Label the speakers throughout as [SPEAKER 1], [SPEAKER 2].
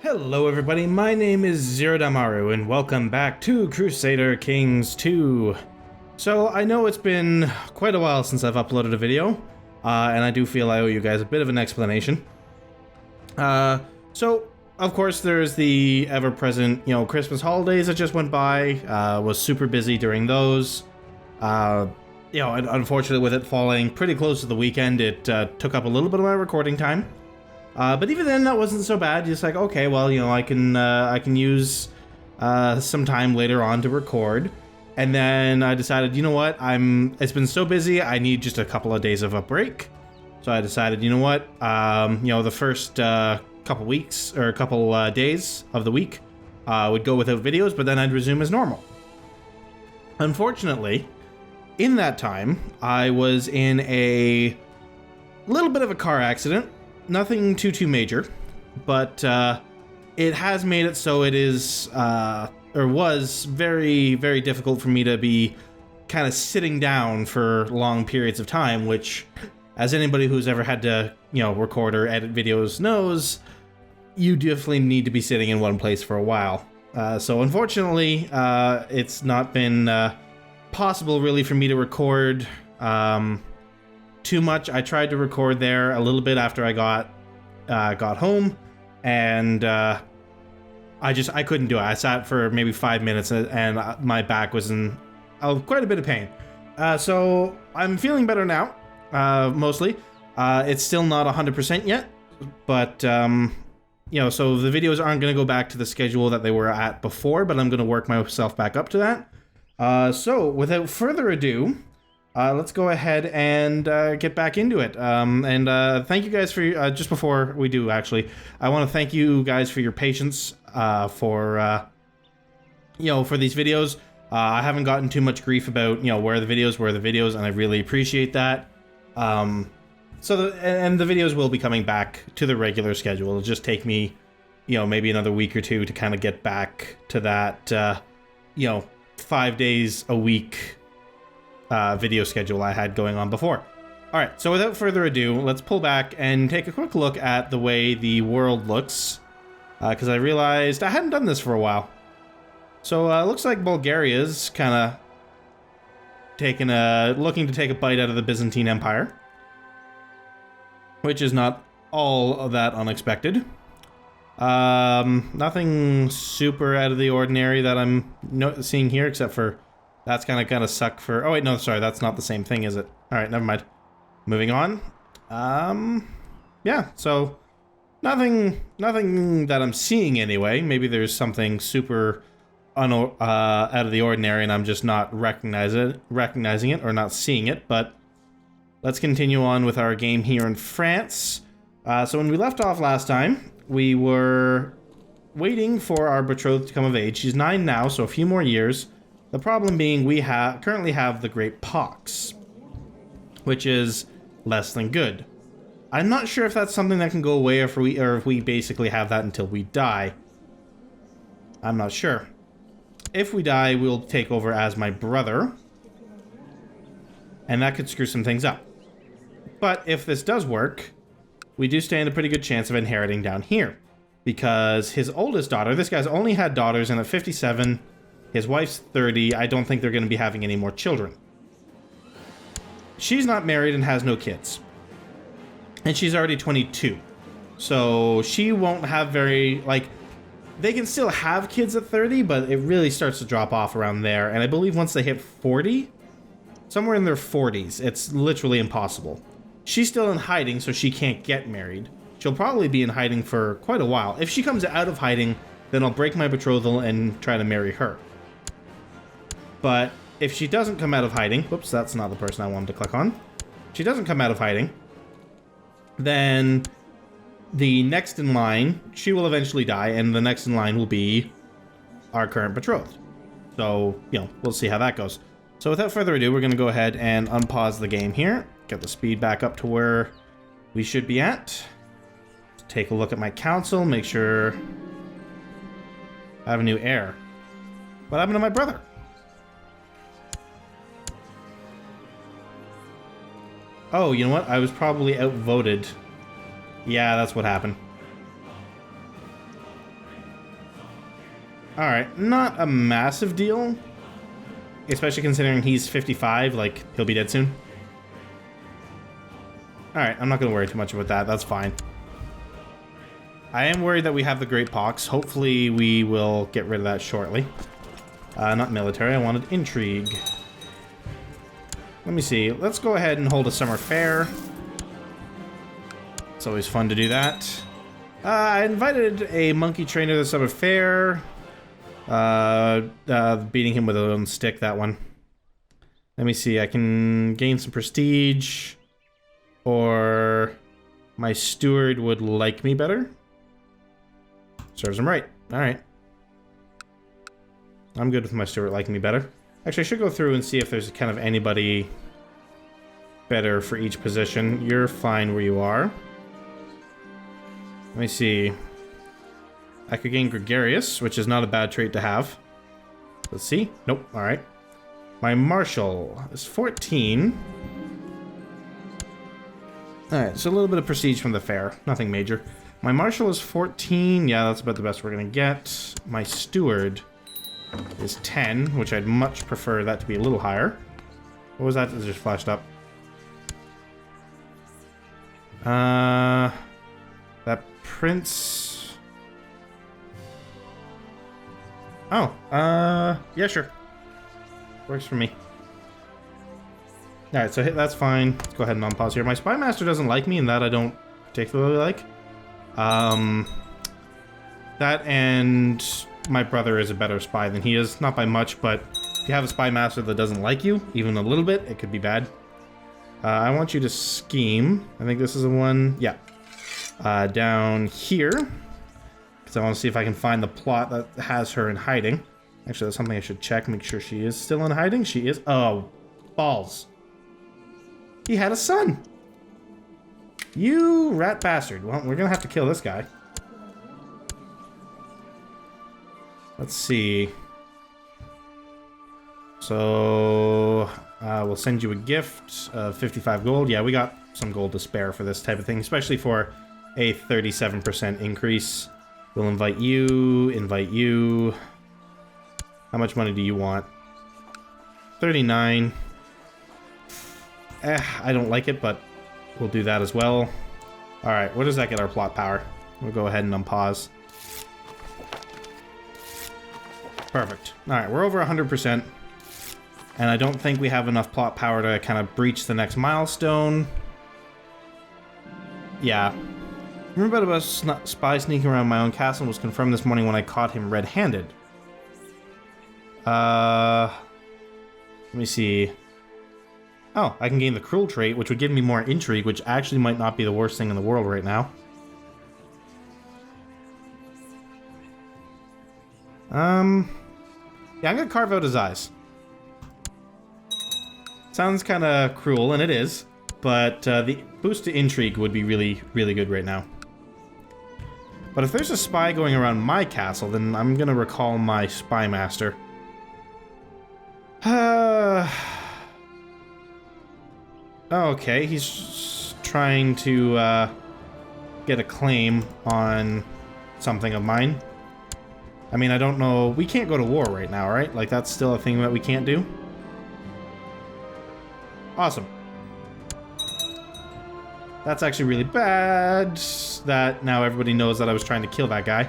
[SPEAKER 1] Hello everybody, my name is Zerodaimaru and welcome back to Crusader Kings 2. So I know it's been quite a while since I've uploaded a video, and I do feel I owe you guys a bit of an explanation. So of course there's the ever-present, Christmas holidays that just went by. Was super busy during those. And unfortunately with it falling pretty close to the weekend, it took up a little bit of my recording time. But even then, that wasn't so bad. Just like, okay, well, I can use some time later on to record. And then I decided, you know what, it's been so busy, I need just a couple of days of a break. So I decided, you know what, the first couple weeks or couple days of the week would go without videos, but then I'd resume as normal. Unfortunately, in that time, I was in a little bit of a car accident. Nothing too major, but it has made it so it is, or was very, very difficult for me to be kind of sitting down for long periods of time, which, as anybody who's ever had to, record or edit videos knows, you definitely need to be sitting in one place for a while. So unfortunately, it's not been possible really for me to record too much. I tried to record there a little bit after I got home, and I couldn't do it. I sat for maybe 5 minutes, and my back was in quite a bit of pain. So I'm feeling better now, mostly. It's still not 100% yet, but so the videos aren't going to go back to the schedule that they were at before, but I'm going to work myself back up to that. So without further ado, let's go ahead and get back into it. And thank you guys for just before we do, actually, I want to thank you guys for your patience for these videos. I haven't gotten too much grief about where the videos, and I really appreciate that. And the videos will be coming back to the regular schedule. It'll just take me maybe another week or two to kind of get back to that 5 days a week video schedule I had going on before. Alright, so without further ado, let's pull back and take a quick look at the way the world looks, because I realized I hadn't done this for a while. So it looks like Bulgaria's kind of looking to take a bite out of the Byzantine Empire, which is not all of that unexpected. Nothing super out of the ordinary that I'm seeing here, except for that's gonna suck for... Oh wait, no, sorry, that's not the same thing, is it? Alright, never mind. Moving on. Yeah, so nothing that I'm seeing anyway. Maybe there's something super out of the ordinary and I'm just not recognizing it or not seeing it, but let's continue on with our game here in France. So when we left off last time, we were waiting for our betrothed to come of age. She's 9 now, so a few more years. The problem being we currently have the Great Pox, which is less than good. I'm not sure if that's something that can go away or if we basically have that until we die. I'm not sure. If we die, we'll take over as my brother, and that could screw some things up. But if this does work, we do stand a pretty good chance of inheriting down here, because his oldest daughter, this guy's only had daughters, and at 57... his wife's 30, I don't think they're going to be having any more children. She's not married and has no kids. And she's already 22. So she won't have they can still have kids at 30, but it really starts to drop off around there. And I believe once they hit 40, somewhere in their 40s, it's literally impossible. She's still in hiding, so she can't get married. She'll probably be in hiding for quite a while. If she comes out of hiding, then I'll break my betrothal and try to marry her. But if she doesn't come out of hiding... Whoops, that's not the person I wanted to click on. If she doesn't come out of hiding, then the next in line, she will eventually die, and the next in line will be our current betrothed. So, we'll see how that goes. So without further ado, we're going to go ahead and unpause the game here. Get the speed back up to where we should be at. Take a look at my council, make sure I have a new heir. What happened to my brother? Oh, you know what? I was probably outvoted. Yeah, that's what happened. Alright, not a massive deal. Especially considering he's 55, like, he'll be dead soon. Alright, I'm not going to worry too much about that. That's fine. I am worried that we have the Great Pox. Hopefully we will get rid of that shortly. Not military, I wanted intrigue. Let me see. Let's go ahead and hold a summer fair. It's always fun to do that. I invited a monkey trainer to the summer fair. Beating him with a little stick, that one. Let me see. I can gain some prestige. Or my steward would like me better. Serves him right. Alright. I'm good with my steward liking me better. Actually, I should go through and see if there's kind of anybody better for each position. You're fine where you are. Let me see. I could gain Gregarious, which is not a bad trait to have. Let's see. Nope. Alright. My Marshal is 14. Alright, so a little bit of prestige from the fair. Nothing major. My Marshal is 14. Yeah, that's about the best we're going to get. My Steward is 10, which I'd much prefer that to be a little higher. What was that that just flashed up? That Prince... Oh, yeah, sure. Works for me. Alright, so that's fine. Let's go ahead and unpause here. My Spy Master doesn't like me, and that I don't particularly like. That and my brother is a better spy than he is. Not by much, but if you have a Spy Master that doesn't like you, even a little bit, it could be bad. I want you to scheme. I think this is the one. Yeah. Down here. Because I want to see if I can find the plot that has her in hiding. Actually, that's something I should check. Make sure she is still in hiding. She is. Oh, balls. He had a son. You rat bastard. Well, we're going to have to kill this guy. Let's see. So, we'll send you a gift of 55 gold. Yeah, we got some gold to spare for this type of thing, especially for a 37% increase. We'll invite you. How much money do you want? 39. I don't like it, but we'll do that as well. Alright, where does that get our plot power? We'll go ahead and unpause. Perfect. Alright, we're over 100%. And I don't think we have enough plot power to kind of breach the next milestone. Yeah. Remember about a spy sneaking around my own castle was confirmed this morning when I caught him red-handed. Let me see. Oh, I can gain the cruel trait, which would give me more intrigue, which actually might not be the worst thing in the world right now. Yeah, I'm gonna carve out his eyes. Sounds kind of cruel, and it is, but the boost to intrigue would be really, really good right now. But if there's a spy going around my castle, then I'm gonna recall my spy master. Okay, he's trying to get a claim on something of mine. I mean, I don't know. We can't go to war right now, right? Like, that's still a thing that we can't do. Awesome. That's actually really bad that now everybody knows that I was trying to kill that guy.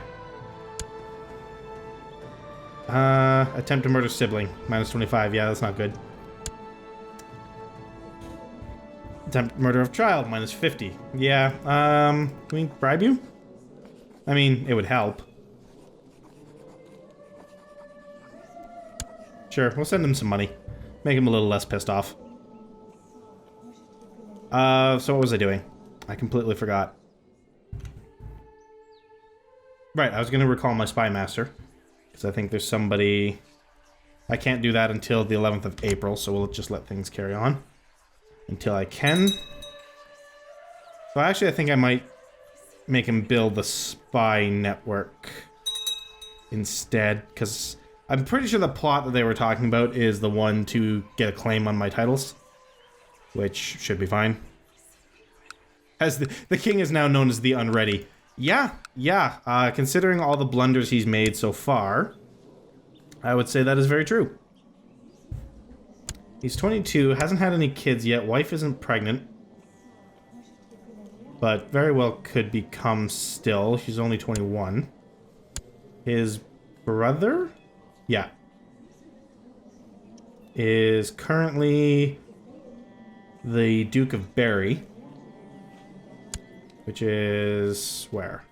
[SPEAKER 1] Attempt to murder sibling. Minus 25. Yeah, that's not good. Attempt murder of child. Minus 50. Yeah, can we bribe you? I mean, it would help. Sure, we'll send him some money. Make him a little less pissed off. So what was I doing? I completely forgot. Right, I was gonna recall my spy master. Because I think there's somebody... I can't do that until the 11th of April, so we'll just let things carry on. Until I can. So actually, I think I might make him build the spy network instead, because I'm pretty sure the plot that they were talking about is the one to get a claim on my titles. Which should be fine. As the king is now known as the Unready. Yeah. Considering all the blunders he's made so far, I would say that is very true. He's 22, hasn't had any kids yet, wife isn't pregnant. But very well could become still. She's only 21. His brother? Yeah. Is currently the Duke of Berry. Which is... where?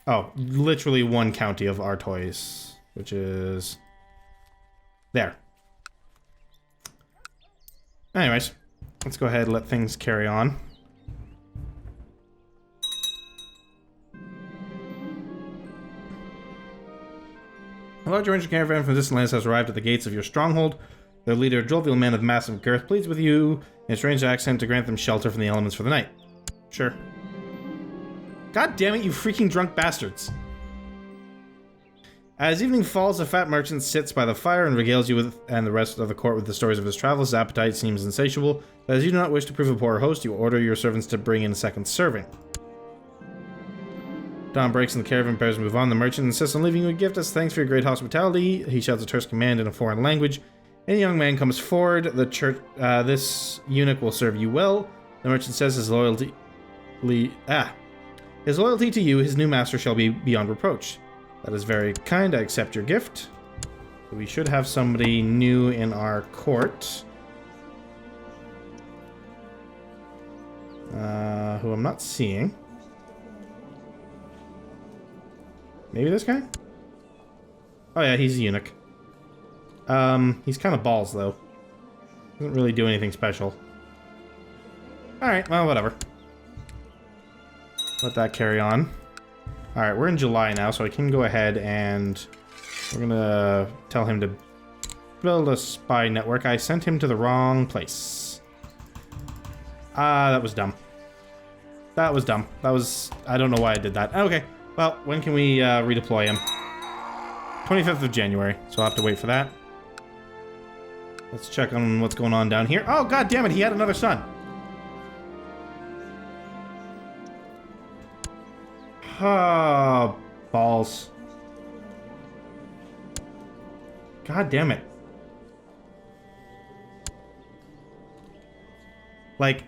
[SPEAKER 1] Oh, literally one county of Artois. Which is... there. Anyways, let's go ahead and let things carry on. A large Ranger caravan from distant lands has arrived at the gates of your stronghold. Their leader, a jovial man of massive girth, pleads with you in a strange accent to grant them shelter from the elements for the night. Sure. God damn it, you freaking drunk bastards. As evening falls, the fat merchant sits by the fire and regales you and the rest of the court with the stories of his travels. His appetite seems insatiable, but as you do not wish to prove a poor host, you order your servants to bring in a second serving. Dawn breaks and the caravan prepares to move on. The merchant insists on leaving you a gift as thanks for your great hospitality. He shouts a terse command in a foreign language. A young man comes forward. The church, this eunuch will serve you well. The merchant says his loyalty to you, his new master, shall be beyond reproach. That is very kind. I accept your gift. We should have somebody new in our court. Who I'm not seeing. Maybe this guy? Oh yeah, he's a eunuch. He's kind of balls, though. Doesn't really do anything special. Alright, well, whatever. Let that carry on. Alright, we're in July now, so I can go ahead and... we're gonna tell him to build a spy network. I sent him to the wrong place. That was dumb. That was dumb. That was... I don't know why I did that. Okay, well, when can we redeploy him? 25th of January, so I'll have to wait for that. Let's check on what's going on down here. Oh, god damn it, he had another son. Oh, balls. God damn it. Like,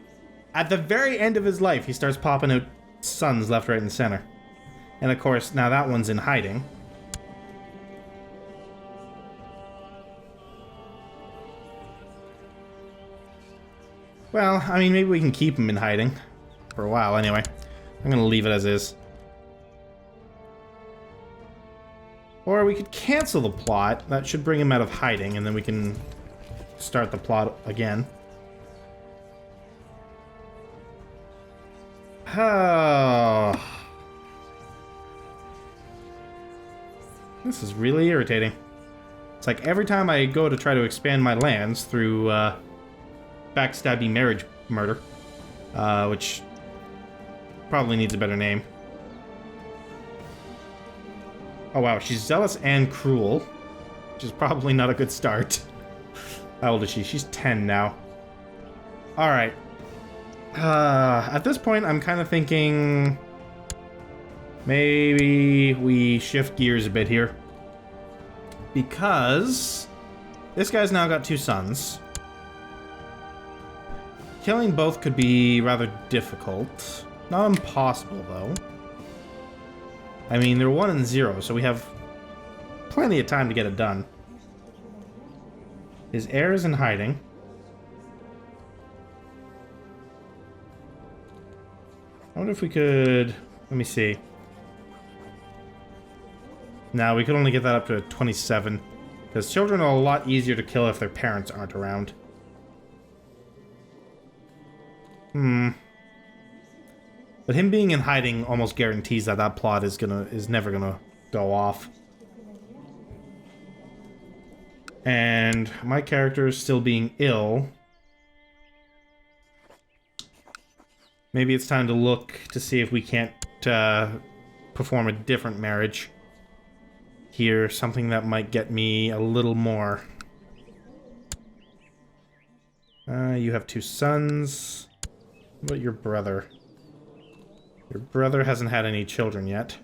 [SPEAKER 1] at the very end of his life, he starts popping out sons left, right, and center. And of course, now that one's in hiding. Well, I mean, maybe we can keep him in hiding. For a while, anyway. I'm gonna leave it as is. Or we could cancel the plot. That should bring him out of hiding, and then we can start the plot again. Oh. This is really irritating. It's like every time I go to try to expand my lands through backstabby marriage murder, which probably needs a better name. Oh wow, she's zealous and cruel, which is probably not a good start. How old is she? She's 10 now. Alright. At this point, I'm kind of thinking... maybe we shift gears a bit here. Because... this guy's now got 2 sons. Killing both could be rather difficult. Not impossible, though. I mean, they're 1 and 0, so we have plenty of time to get it done. His heir is in hiding. I wonder if we could... let me see. No, we could only get that up to 27. Because children are a lot easier to kill if their parents aren't around. But him being in hiding almost guarantees that that plot is never gonna go off. And my character is still being ill. Maybe it's time to look to see if we can't perform a different marriage here. Something that might get me a little more. You have 2 sons. What about your brother? Your brother hasn't had any children yet.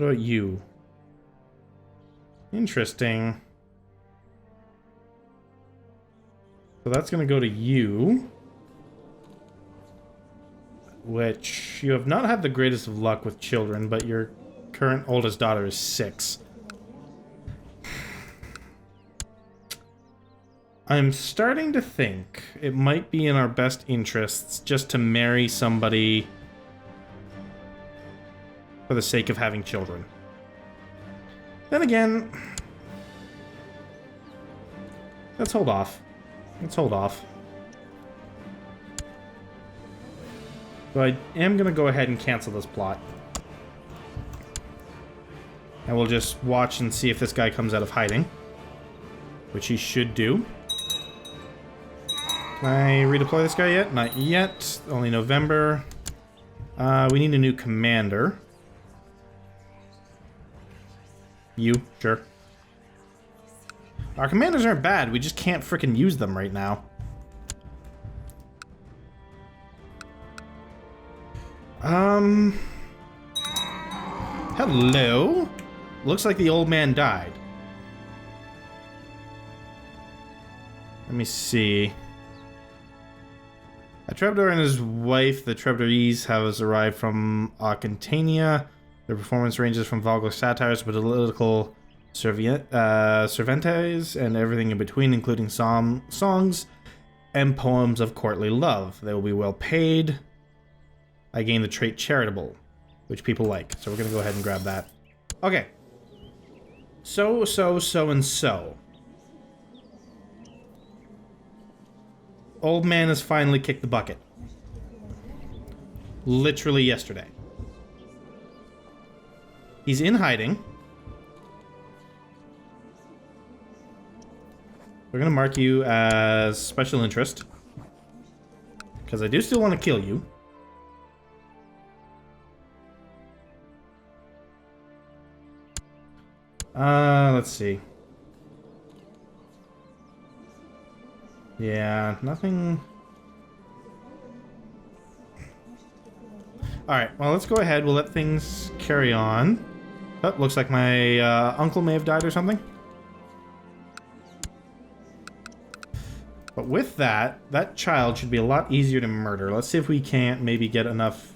[SPEAKER 1] about you? Interesting. So that's going to go to you. Which, you have not had the greatest of luck with children, but your current oldest daughter is 6. I'm starting to think it might be in our best interests just to marry somebody for the sake of having children. Then again, let's hold off. Let's hold off. So I am going to go ahead and cancel this plot. And we'll just watch and see if this guy comes out of hiding. Which he should do. Can I redeploy this guy yet? Not yet. Only November. We need a new commander. You, sure. Our commanders aren't bad. We just can't frickin' use them right now. Hello? Looks like the old man died. Let me see. A Trebdor and his wife, the Trebdorese, have arrived from Aquitania. Their performance ranges from vulgar satires to political Cervantes and everything in between, including songs and poems of courtly love. They will be well paid. I gain the trait charitable, which people like. So we're going to go ahead and grab that. Okay. So. Old man has finally kicked the bucket. Literally yesterday. He's in hiding. We're going to mark you as special interest. Because I do still want to kill you. Let's see. Yeah, nothing. Alright, well, let's go ahead. We'll let things carry on. Oh, looks like my uncle may have died or something. But with that, that child should be a lot easier to murder. Let's see if we can't maybe get enough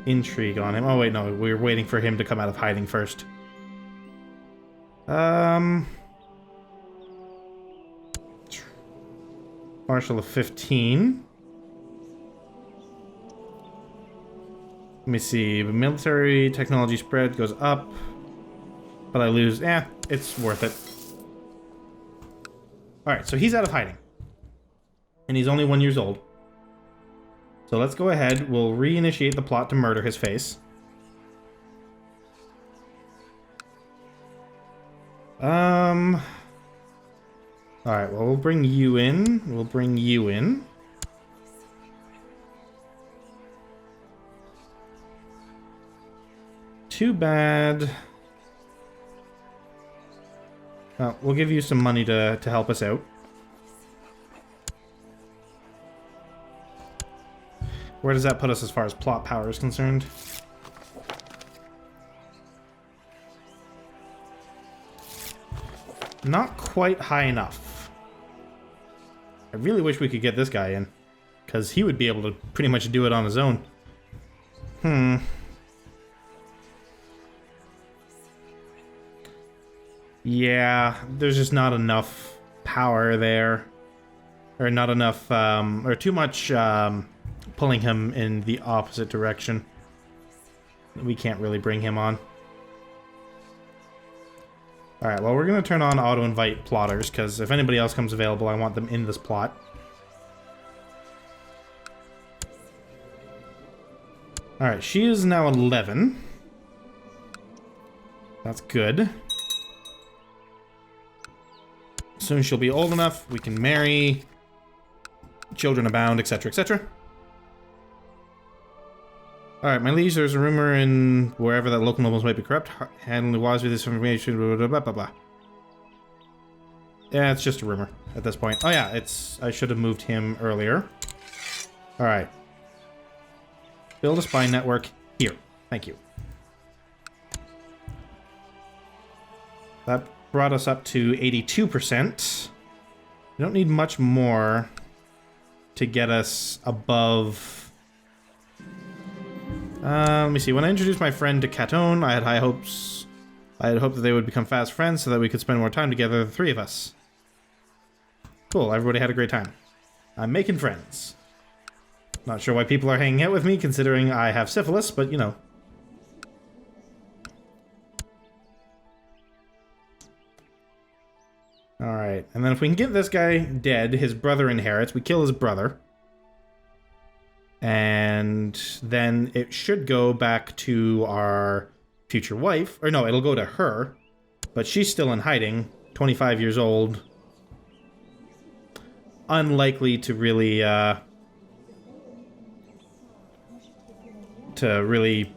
[SPEAKER 1] intrigue on him. Oh, wait, no. We're waiting for him to come out of hiding first. Marshal of 15. Let me see. Military technology spread goes up. But I lose. It's worth it. Alright, so he's out of hiding. And he's only 1 year old. So let's go ahead. We'll reinitiate the plot to murder his face. Alright, well, we'll bring you in. We'll bring you in. Too bad. Well, we'll give you some money to help us out. Where does that put us as far as plot power is concerned? Not quite high enough. I really wish we could get this guy in, because he would be able to pretty much do it on his own. Yeah, there's just not enough power there. Or not enough, or too much pulling him in the opposite direction. We can't really bring him on. Alright, well, we're going to turn on auto-invite plotters, because if anybody else comes available, I want them in this plot. Alright, she is now 11. That's good. Soon she'll be old enough, we can marry, children abound, etc., etc. Alright, my liege, there's a rumor in wherever that local nobles might be corrupt. Handling wisely this information, blah, blah, blah, blah. Yeah, it's just a rumor at this point. Oh yeah, I should have moved him earlier. Alright. Build a spy network here. Thank you. That brought us up to 82%. We don't need much more to get us above... let me see. When I introduced my friend to Catone, I had high hopes. I had hoped that they would become fast friends so that we could spend more time together, the three of us. Cool, everybody had a great time. I'm making friends. Not sure why people are hanging out with me, considering I have syphilis, but you know. Alright, and then if we can get this guy dead, his brother inherits, we kill his brother. And then it should go back to our future wife. Or no, it'll go to her. But she's still in hiding, 25 years old. Unlikely to really,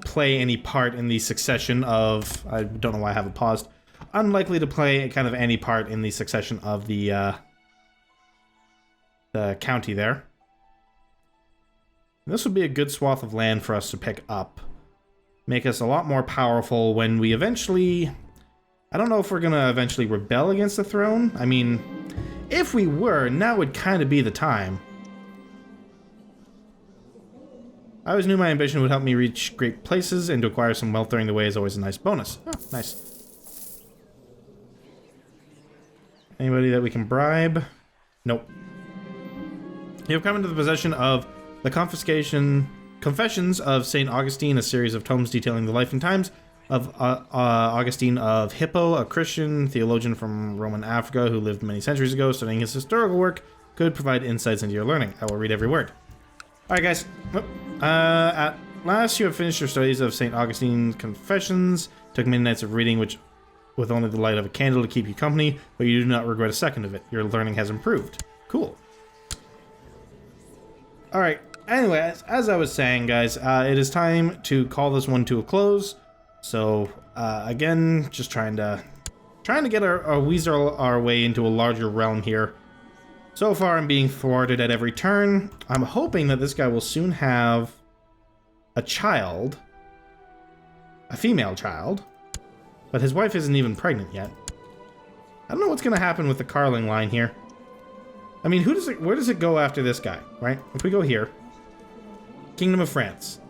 [SPEAKER 1] play any part in the succession of... I don't know why I have it paused. Unlikely to play kind of any part in the succession of the county there. This would be a good swath of land for us to pick up. Make us a lot more powerful when we eventually... I don't know if we're going to eventually rebel against the throne. I mean, if we were, now would kind of be the time. I always knew my ambition would help me reach great places, and to acquire some wealth during the way is always a nice bonus. Oh, nice. Anybody that we can bribe? Nope. You have come into the possession of the Confessions of St. Augustine, a series of tomes detailing the life and times of Augustine of Hippo, a Christian theologian from Roman Africa who lived many centuries ago. Studying his historical work could provide insights into your learning. I will read every word. Alright, guys. At last, you have finished your studies of St. Augustine's Confessions. Took many nights of reading, which with only the light of a candle to keep you company, but you do not regret a second of it. Your learning has improved. Cool. Alright, anyway, as I was saying, guys, it is time to call this one to a close. So, again, just trying to get our weasel our way into a larger realm here. So far, I'm being thwarted at every turn. I'm hoping that this guy will soon have a child. A female child. But his wife isn't even pregnant yet. I don't know what's going to happen with the Carling line here. I mean, where does it go after this guy, right? If we go here. Kingdom of France.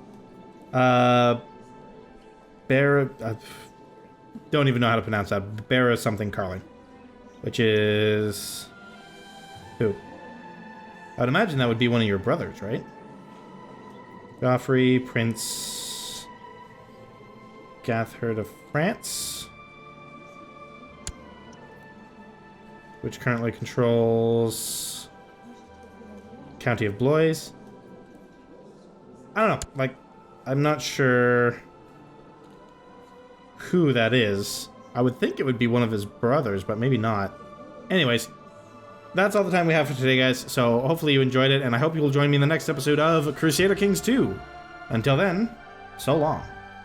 [SPEAKER 1] Don't even know how to pronounce that. Barra something Carling. Which is... who? I'd imagine that would be one of your brothers, right? Joffrey, Prince... Gatherd of France. Which currently controls... County of Blois. I don't know, like, I'm not sure who that is. I would think it would be one of his brothers, but maybe not. Anyways, that's all the time we have for today, guys. So hopefully you enjoyed it, and I hope you will join me in the next episode of Crusader Kings 2. Until then, so long.